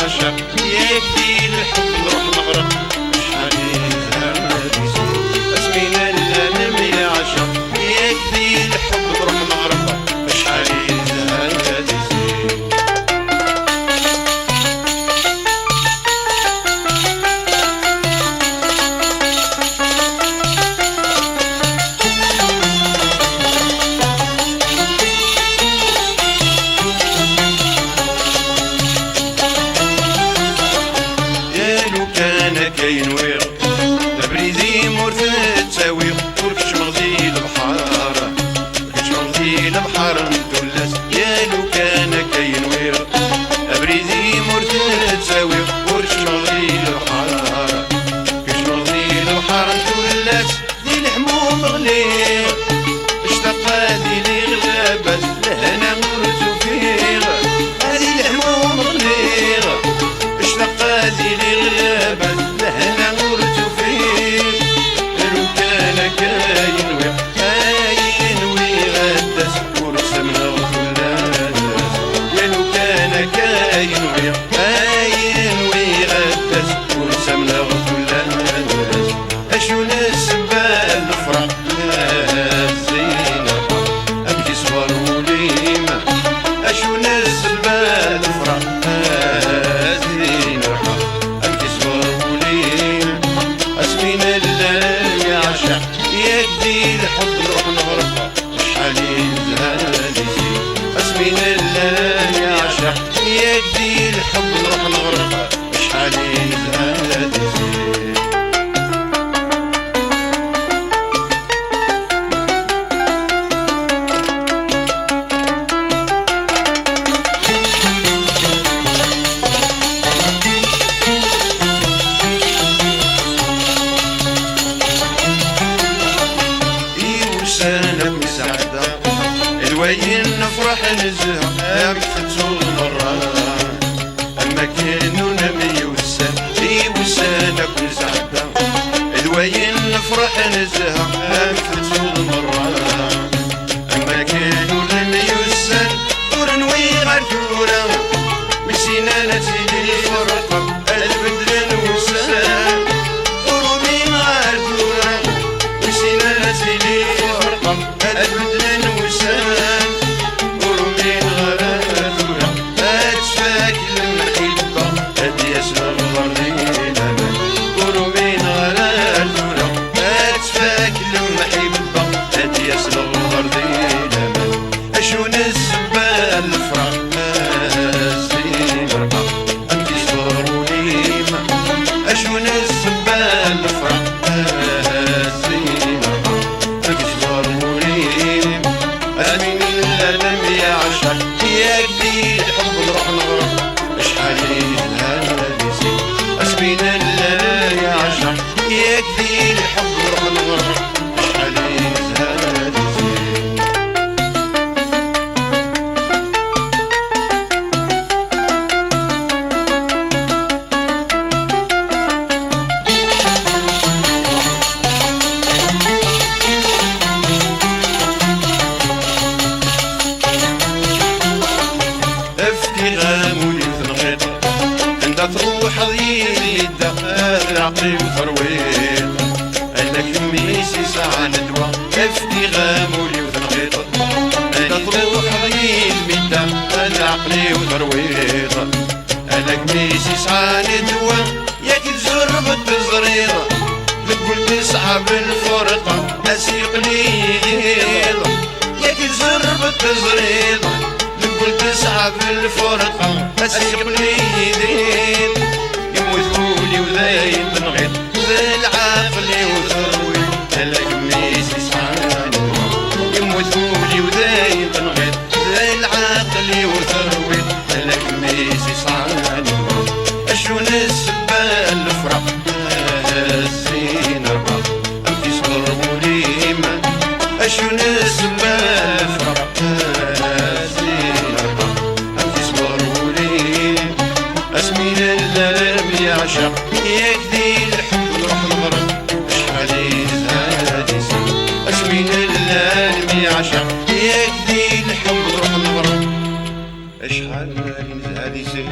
يعشق يكفي الحب نروح نغرق شحال يزهر يزيد اسمين اللانم يعشق يكفي الحب نروح نغرق شحال يزهر يزيد كاين ويغ تبريزي مرتد تساوي وركش مغزي البحر وركش مغزي البحر ندولاس يالو كان كاين ويغ تبريزي مرتد تساوي وركش مغزي البحر وركش مغزي البحر ندولاس دي الحموم غليغ اشتاق هادي لي غلابات لهنا مرزو فيغ هادي الحموم غليغ اشتاق هادي لي غلابات لهنا ورثو فيه لو كان كاين ويغ كاين ويغدس ورسمنا غفلات يا لو كان كاين ويغ كاين ويغدس ورسمنا غفلات اشو نسبة الفرح الزينة ابكي صغار وليمة اشو نسبة الفرح الزينة اسمين الليل يعشق يدي الحب نروح نغرق شحال يزهر يزيد اسمين الليل يعشق يدي الحب نروح نغرق شحال يزهر يزيد الوين نفرح نزهق مفتول مرة أما كانوا نمي وسان وسانك نزعدا الوين نفرح نزهق مفتول مرة أما كانوا نمي وسان ورنوي غردورة مسينا نتيجي فرقة البدل وسان ورومي غردورة مسينا نتيجي فرقة البدل وسان ورمين غرادورة أتفاك المحبة هدي أسمى الغرينة ورمين غرادورة أتفاك المحبة هدي أسمى الغرينة أشو نسبة الفرح الزين ربا أنتي صبروني ما أشو نسبة الفرح الزين ربا أنتي صبروني أمين اللي لم يعشق يكفي الحب نروح نغرق شحال يزهر يزيد أسمين اللي يعشق يكفي الحب نروح نغرق شحال يزهر يزيد تروح ضيلي الدخل عقلي وثرويط انك ميسي ساعة ندوى افتي غامولي وثنغيط انك تروح ضيلي الدخل عقلي وثرويط انك ميسي ساعة ندوى ياك تزرب التزريض تقول تسعى بالفرقة اسيق ليض ياك تزرب التزريض تقول تسعى بالفرقة اسيق ليض يموتولي وذاين بنغيط ذا العقل وثروي هلاك ميسي سعاني يموتولي وذاين بنغيط ذا العقل وثروي هلاك ميسي سعاني اشو نسبة الفرح الزين ربا امتي صبر وليما اشو نسبة الفرح الزين ربا امتي صبر وليما اسمين اللي يعشق يكفي الحب نروح نغرق شحال يزهر يزيد اسمين اللي يعشق يكفي الحب نروح نغرق شحال يزهر يزيد